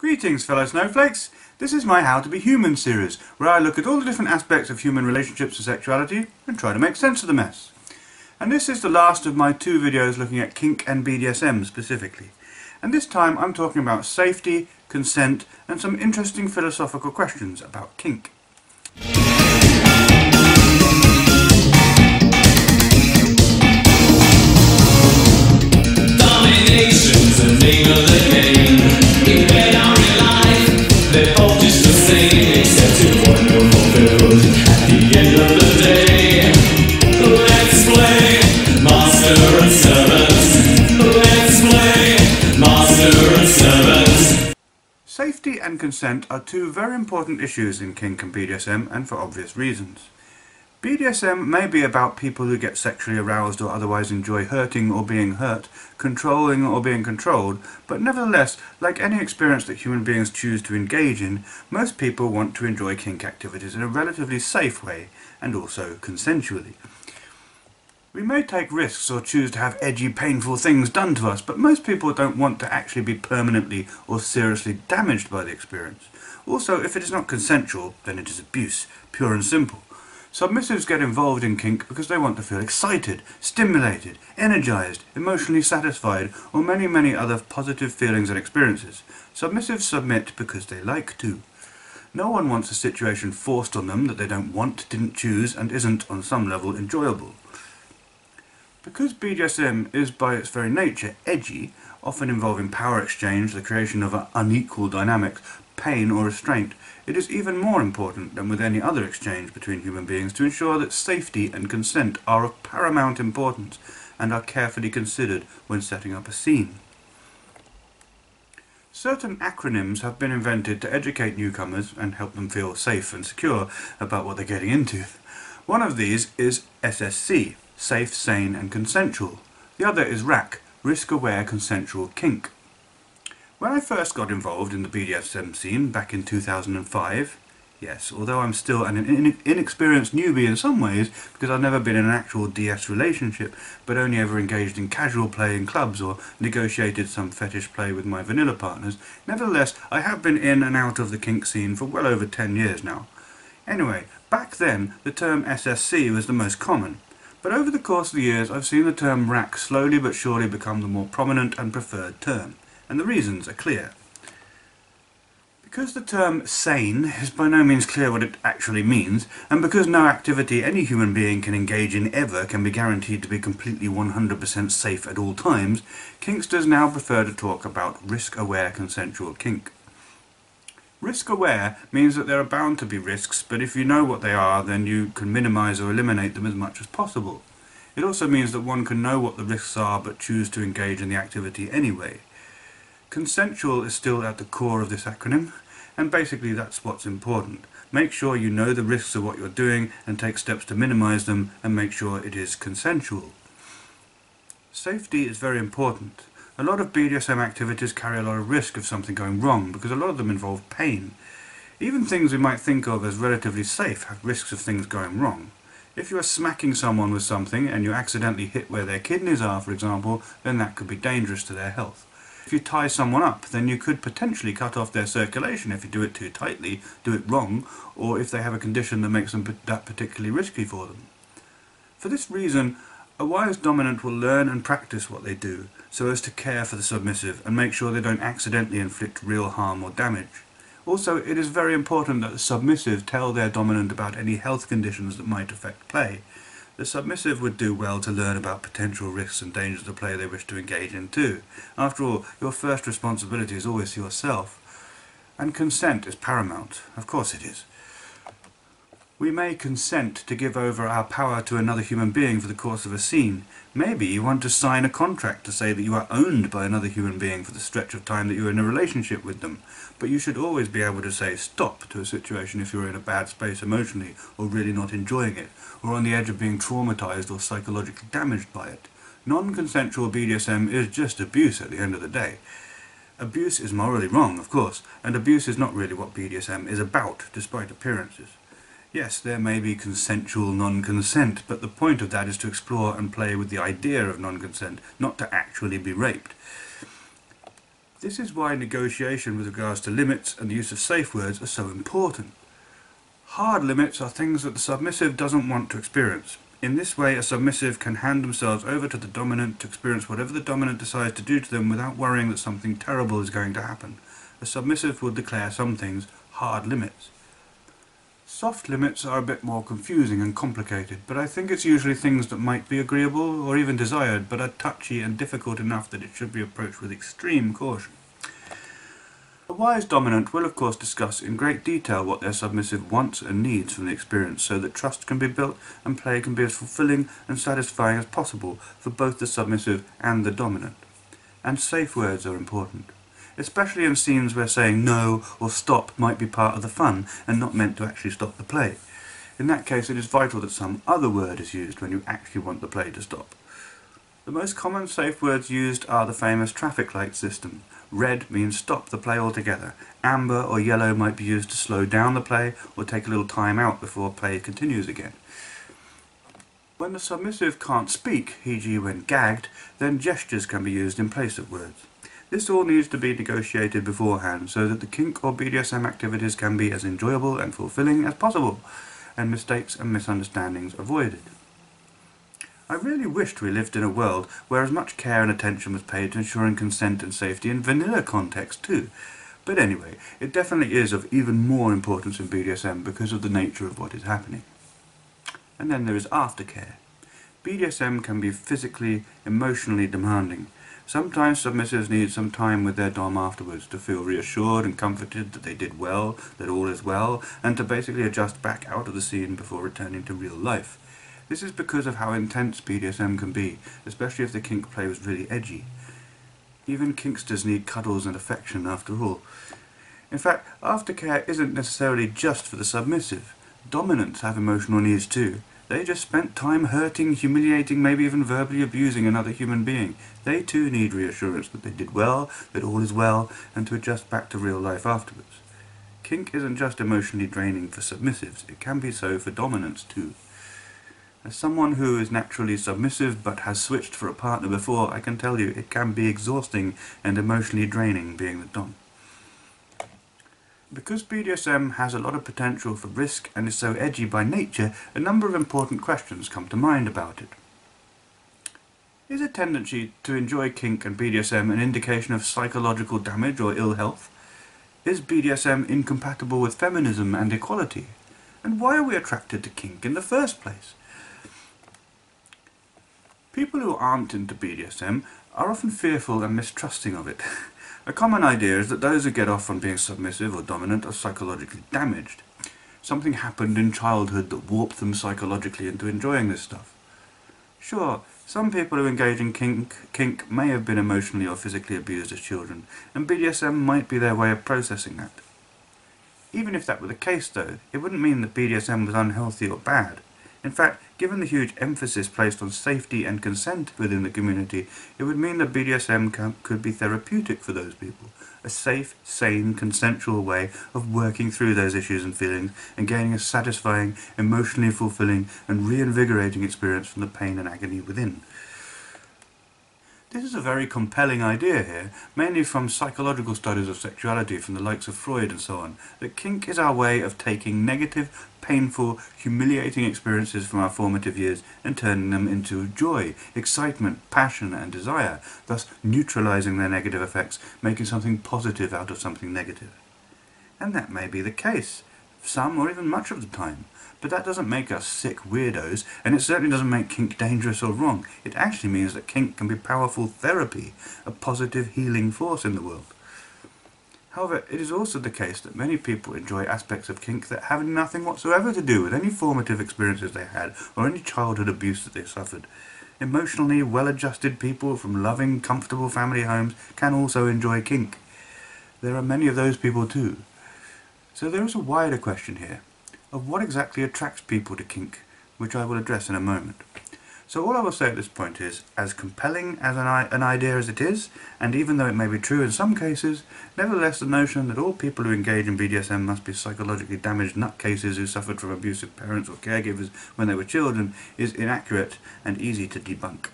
Greetings fellow snowflakes, this is my How to Be Human series, where I look at all the different aspects of human relationships and sexuality and try to make sense of the mess. And this is the last of my 2 videos looking at kink and BDSM specifically. And this time I'm talking about safety, consent and some interesting philosophical questions about kink. Domination's the name of the game. In bed or in life, they're all just the same, except to one you're fulfilled. At the end of the day, let's play master and servant. Let's play master and servant. Safety and consent are 2 very important issues in kink and BDSM, and for obvious reasons. BDSM may be about people who get sexually aroused or otherwise enjoy hurting or being hurt, controlling or being controlled, but nevertheless, like any experience that human beings choose to engage in, most people want to enjoy kink activities in a relatively safe way, and also consensually. We may take risks or choose to have edgy, painful things done to us, but most people don't want to actually be permanently or seriously damaged by the experience. Also, if it is not consensual, then it is abuse, pure and simple. Submissives get involved in kink because they want to feel excited, stimulated, energized, emotionally satisfied, or many other positive feelings and experiences. Submissives submit because they like to. No one wants a situation forced on them that they don't want, didn't choose, and isn't, on some level, enjoyable. Because BDSM is by its very nature edgy, often involving power exchange, the creation of unequal dynamics, pain or restraint, it is even more important than with any other exchange between human beings to ensure that safety and consent are of paramount importance and are carefully considered when setting up a scene. Certain acronyms have been invented to educate newcomers and help them feel safe and secure about what they're getting into. One of these is SSC, Safe, Sane and Consensual. The other is RAC, Risk Aware Consensual Kink. When I first got involved in the BDSM scene back in 2005, yes, although I'm still an inexperienced newbie in some ways because I've never been in an actual DS relationship but only ever engaged in casual play in clubs or negotiated some fetish play with my vanilla partners, nevertheless I have been in and out of the kink scene for well over 10 years now. Anyway, back then the term SSC was the most common, but over the course of the years I've seen the term RAC slowly but surely become the more prominent and preferred term. And the reasons are clear. Because the term sane is by no means clear what it actually means, and because no activity any human being can engage in ever can be guaranteed to be completely 100% safe at all times, kinksters now prefer to talk about risk-aware consensual kink. Risk-aware means that there are bound to be risks, but if you know what they are, then you can minimise or eliminate them as much as possible. It also means that one can know what the risks are but choose to engage in the activity anyway. Consensual is still at the core of this acronym, and basically that's what's important. Make sure you know the risks of what you're doing and take steps to minimize them and make sure it is consensual. Safety is very important. A lot of BDSM activities carry a lot of risk of something going wrong because a lot of them involve pain. Even things we might think of as relatively safe have risks of things going wrong. If you are smacking someone with something and you accidentally hit where their kidneys are, for example, then that could be dangerous to their health. If you tie someone up, then you could potentially cut off their circulation if you do it too tightly, do it wrong, or if they have a condition that makes that particularly risky for them. For this reason, a wise dominant will learn and practice what they do, so as to care for the submissive and make sure they don't accidentally inflict real harm or damage. Also, it is very important that the submissive tell their dominant about any health conditions that might affect play. The submissive would do well to learn about potential risks and dangers of play they wish to engage in too. After all, your first responsibility is always yourself. And consent is paramount. Of course it is. We may consent to give over our power to another human being for the course of a scene. Maybe you want to sign a contract to say that you are owned by another human being for the stretch of time that you're in a relationship with them. But you should always be able to say stop to a situation if you're in a bad space emotionally, or really not enjoying it, or on the edge of being traumatized or psychologically damaged by it. Non-consensual BDSM is just abuse at the end of the day. Abuse is morally wrong, of course, and abuse is not really what BDSM is about, despite appearances. Yes, there may be consensual non-consent, but the point of that is to explore and play with the idea of non-consent, not to actually be raped. This is why negotiation with regards to limits and the use of safe words are so important. Hard limits are things that the submissive doesn't want to experience. In this way, a submissive can hand themselves over to the dominant to experience whatever the dominant decides to do to them without worrying that something terrible is going to happen. A submissive will declare some things hard limits. Soft limits are a bit more confusing and complicated, but I think it's usually things that might be agreeable or even desired, but are touchy and difficult enough that it should be approached with extreme caution. A wise dominant will of course discuss in great detail what their submissive wants and needs from the experience so that trust can be built and play can be as fulfilling and satisfying as possible for both the submissive and the dominant. And safe words are important, especially in scenes where saying no or stop might be part of the fun and not meant to actually stop the play. In that case, it is vital that some other word is used when you actually want the play to stop. The most common safe words used are the famous traffic light system. Red means stop the play altogether. Amber or yellow might be used to slow down the play or take a little time out before play continues again. When the submissive can't speak, e.g. when gagged, then gestures can be used in place of words. This all needs to be negotiated beforehand so that the kink or BDSM activities can be as enjoyable and fulfilling as possible, and mistakes and misunderstandings avoided. I really wished we lived in a world where as much care and attention was paid to ensuring consent and safety in vanilla context too. But anyway, it definitely is of even more importance in BDSM because of the nature of what is happening. And then there is aftercare. BDSM can be physically, emotionally demanding. Sometimes submissives need some time with their dom afterwards to feel reassured and comforted that they did well, that all is well, and to basically adjust back out of the scene before returning to real life. This is because of how intense BDSM can be, especially if the kink play was really edgy. Even kinksters need cuddles and affection after all. In fact, aftercare isn't necessarily just for the submissive. Dominants have emotional needs too. They just spent time hurting, humiliating, maybe even verbally abusing another human being. They too need reassurance that they did well, that all is well, and to adjust back to real life afterwards. Kink isn't just emotionally draining for submissives, it can be so for dominants too. As someone who is naturally submissive but has switched for a partner before, I can tell you it can be exhausting and emotionally draining being the dom. Because BDSM has a lot of potential for risk and is so edgy by nature, a number of important questions come to mind about it. Is a tendency to enjoy kink and BDSM an indication of psychological damage or ill health? Is BDSM incompatible with feminism and equality? And why are we attracted to kink in the first place? People who aren't into BDSM are often fearful and mistrusting of it. A common idea is that those who get off on being submissive or dominant are psychologically damaged. Something happened in childhood that warped them psychologically into enjoying this stuff. Sure, some people who engage in kink may have been emotionally or physically abused as children, and BDSM might be their way of processing that. Even if that were the case though, it wouldn't mean that BDSM was unhealthy or bad. In fact, given the huge emphasis placed on safety and consent within the community, it would mean that BDSM could be therapeutic for those people. A safe, sane, consensual way of working through those issues and feelings and gaining a satisfying, emotionally fulfilling and reinvigorating experience from the pain and agony within. This is a very compelling idea here, mainly from psychological studies of sexuality from the likes of Freud and so on, that kink is our way of taking negative, painful, humiliating experiences from our formative years and turning them into joy, excitement, passion and desire, thus neutralizing their negative effects, making something positive out of something negative. And that may be the case, some or even much of the time. But that doesn't make us sick weirdos, and it certainly doesn't make kink dangerous or wrong. It actually means that kink can be powerful therapy, a positive healing force in the world. However, it is also the case that many people enjoy aspects of kink that have nothing whatsoever to do with any formative experiences they had or any childhood abuse that they suffered. Emotionally well-adjusted people from loving, comfortable family homes can also enjoy kink. There are many of those people too. So there is a wider question here of what exactly attracts people to kink, which I will address in a moment. So all I will say at this point is, as compelling as an idea as it is, and even though it may be true in some cases, nevertheless the notion that all people who engage in BDSM must be psychologically damaged nutcases who suffered from abusive parents or caregivers when they were children is inaccurate and easy to debunk.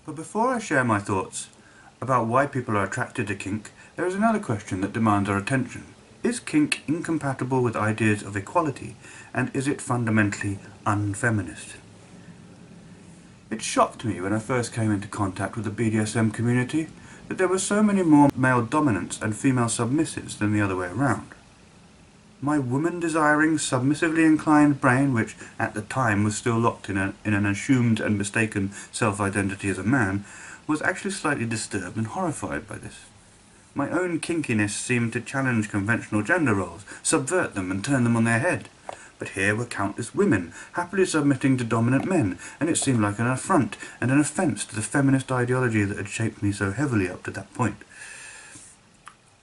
But before I share my thoughts, about why people are attracted to kink, there is another question that demands our attention. Is kink incompatible with ideas of equality, and is it fundamentally unfeminist? It shocked me when I first came into contact with the BDSM community that there were so many more male dominants and female submissives than the other way around. My woman-desiring, submissively inclined brain, which at the time was still locked in an assumed and mistaken self-identity as a man, was actually slightly disturbed and horrified by this. My own kinkiness seemed to challenge conventional gender roles, subvert them and turn them on their head. But here were countless women, happily submitting to dominant men, and it seemed like an affront and an offence to the feminist ideology that had shaped me so heavily up to that point.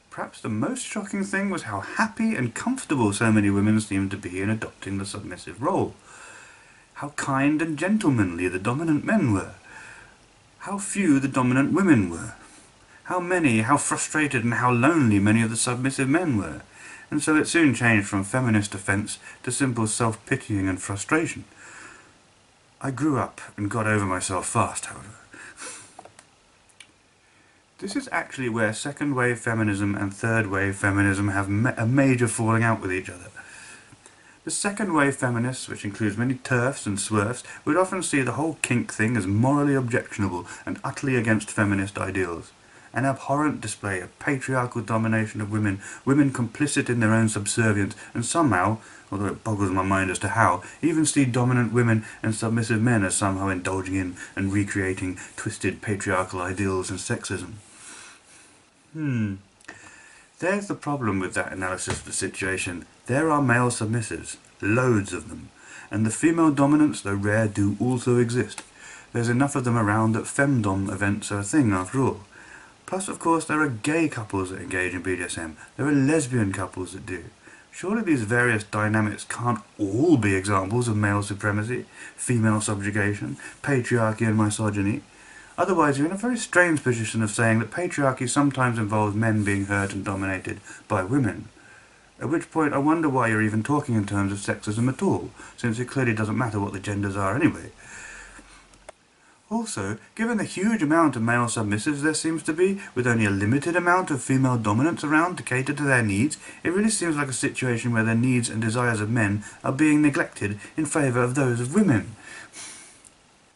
Perhaps the most shocking thing was how happy and comfortable so many women seemed to be in adopting the submissive role. How kind and gentlemanly the dominant men were. How few the dominant women were. How frustrated and how lonely many of the submissive men were. And so it soon changed from feminist offence to simple self-pitying and frustration. I grew up and got over myself fast, however. This is actually where second-wave feminism and third-wave feminism have a major falling out with each other. The second-wave feminists, which includes many TERFs and SWERFs, would often see the whole kink thing as morally objectionable and utterly against feminist ideals. An abhorrent display of patriarchal domination of women, women complicit in their own subservience, and somehow, although it boggles my mind as to how, even see dominant women and submissive men as somehow indulging in and recreating twisted patriarchal ideals and sexism. There's the problem with that analysis of the situation. There are male submissives, loads of them, and the female dominants, though rare, do also exist. There's enough of them around that femdom events are a thing after all. Plus, of course, there are gay couples that engage in BDSM. There are lesbian couples that do. Surely these various dynamics can't all be examples of male supremacy, female subjugation, patriarchy and misogyny. Otherwise you're in a very strange position of saying that patriarchy sometimes involves men being hurt and dominated by women. At which point I wonder why you're even talking in terms of sexism at all, since it clearly doesn't matter what the genders are anyway. Also, given the huge amount of male submissives there seems to be, with only a limited amount of female dominants around to cater to their needs, it really seems like a situation where the needs and desires of men are being neglected in favour of those of women.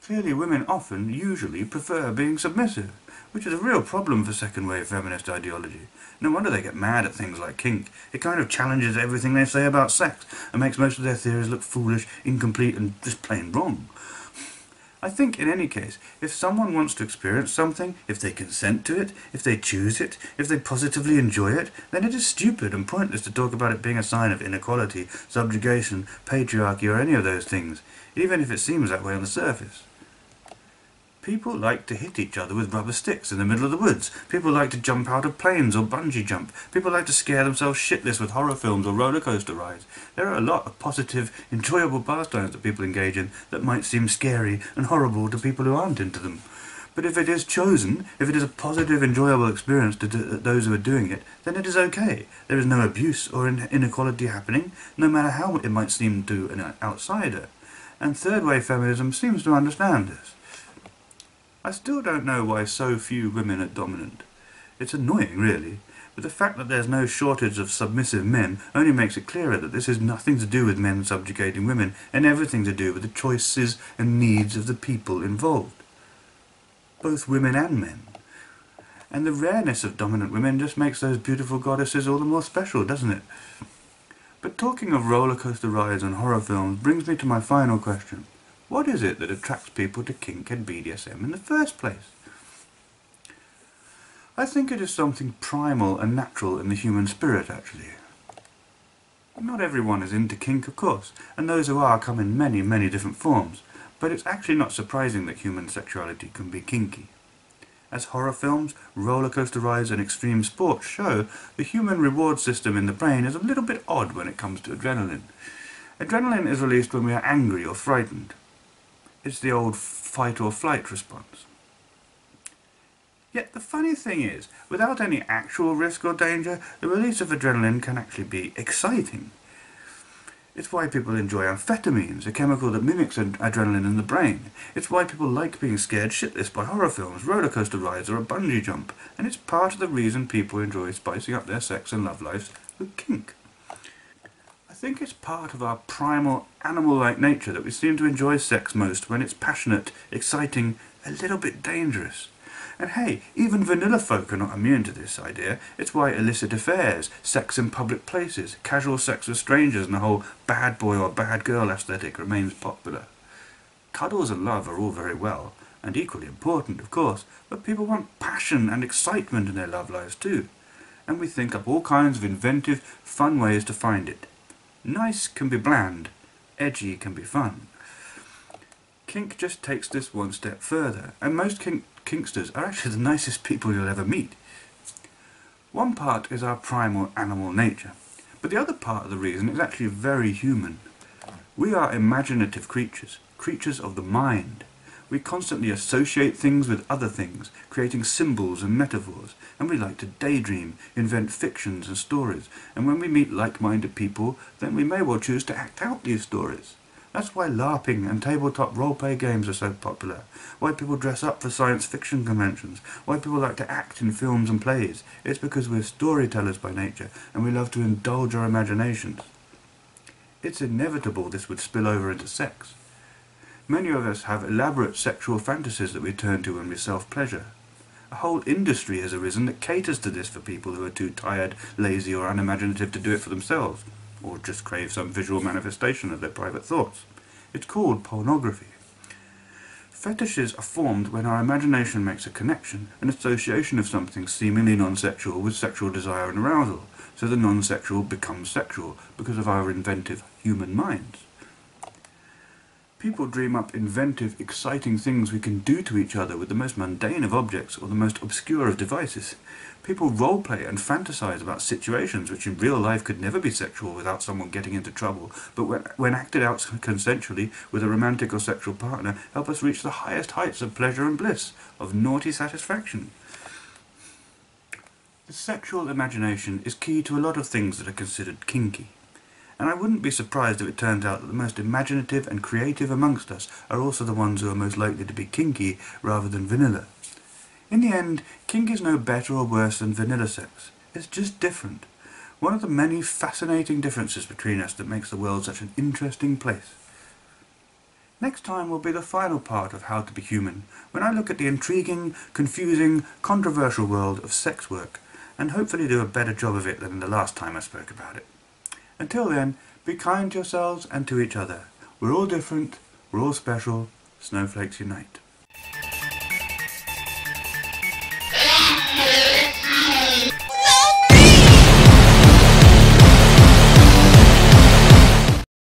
Clearly women often, usually, prefer being submissive, which is a real problem for second-wave feminist ideology. No wonder they get mad at things like kink. It kind of challenges everything they say about sex, and makes most of their theories look foolish, incomplete, and just plain wrong. I think, in any case, if someone wants to experience something, if they consent to it, if they choose it, if they positively enjoy it, then it is stupid and pointless to talk about it being a sign of inequality, subjugation, patriarchy, or any of those things, even if it seems that way on the surface. People like to hit each other with rubber sticks in the middle of the woods. People like to jump out of planes or bungee jump. People like to scare themselves shitless with horror films or roller coaster rides. There are a lot of positive, enjoyable pastimes that people engage in that might seem scary and horrible to people who aren't into them. But if it is chosen, if it is a positive, enjoyable experience to those who are doing it, then it is okay. There is no abuse or inequality happening, no matter how it might seem to an outsider. And third-wave feminism seems to understand this. I still don't know why so few women are dominant. It's annoying, really, but the fact that there's no shortage of submissive men only makes it clearer that this has nothing to do with men subjugating women, and everything to do with the choices and needs of the people involved. Both women and men. And the rareness of dominant women just makes those beautiful goddesses all the more special, doesn't it? But talking of roller coaster rides and horror films brings me to my final question. What is it that attracts people to kink and BDSM in the first place? I think it is something primal and natural in the human spirit, actually. Not everyone is into kink, of course, and those who are come in many, many different forms, but it's actually not surprising that human sexuality can be kinky. As horror films, roller coaster rides and extreme sports show, the human reward system in the brain is a little bit odd when it comes to adrenaline. Adrenaline is released when we are angry or frightened. It's the old fight or flight response. Yet the funny thing is, without any actual risk or danger, the release of adrenaline can actually be exciting. It's why people enjoy amphetamines, a chemical that mimics adrenaline in the brain. It's why people like being scared shitless by horror films, roller coaster rides, or a bungee jump. And it's part of the reason people enjoy spicing up their sex and love lives with kink. I think it's part of our primal animal-like nature that we seem to enjoy sex most when it's passionate, exciting, a little bit dangerous. And hey, even vanilla folk are not immune to this idea. It's why illicit affairs, sex in public places, casual sex with strangers and the whole bad boy or bad girl aesthetic remains popular. Cuddles and love are all very well, and equally important of course, but people want passion and excitement in their love lives too. And we think up all kinds of inventive, fun ways to find it. Nice can be bland, edgy can be fun. Kink just takes this one step further, and most kinksters are actually the nicest people you'll ever meet. One part is our primal animal nature, but the other part of the reason is actually very human. We are imaginative creatures, creatures of the mind. We constantly associate things with other things, creating symbols and metaphors, and we like to daydream, invent fictions and stories, and when we meet like-minded people, then we may well choose to act out these stories. That's why LARPing and tabletop role-play games are so popular, why people dress up for science fiction conventions, why people like to act in films and plays. It's because we're storytellers by nature, and we love to indulge our imaginations. It's inevitable this would spill over into sex. Many of us have elaborate sexual fantasies that we turn to when we self-pleasure. A whole industry has arisen that caters to this for people who are too tired, lazy or unimaginative to do it for themselves, or just crave some visual manifestation of their private thoughts. It's called pornography. Fetishes are formed when our imagination makes a connection, an association of something seemingly non-sexual with sexual desire and arousal, so the non-sexual becomes sexual because of our inventive human minds. People dream up inventive, exciting things we can do to each other with the most mundane of objects or the most obscure of devices. People roleplay and fantasize about situations which in real life could never be sexual without someone getting into trouble, but when acted out consensually with a romantic or sexual partner, help us reach the highest heights of pleasure and bliss, of naughty satisfaction. The sexual imagination is key to a lot of things that are considered kinky. And I wouldn't be surprised if it turns out that the most imaginative and creative amongst us are also the ones who are most likely to be kinky rather than vanilla. In the end, kink is no better or worse than vanilla sex. It's just different. One of the many fascinating differences between us that makes the world such an interesting place. Next time will be the final part of How to Be Human, when I look at the intriguing, confusing, controversial world of sex work, and hopefully do a better job of it than the last time I spoke about it. Until then, be kind to yourselves and to each other. We're all different, we're all special, snowflakes unite.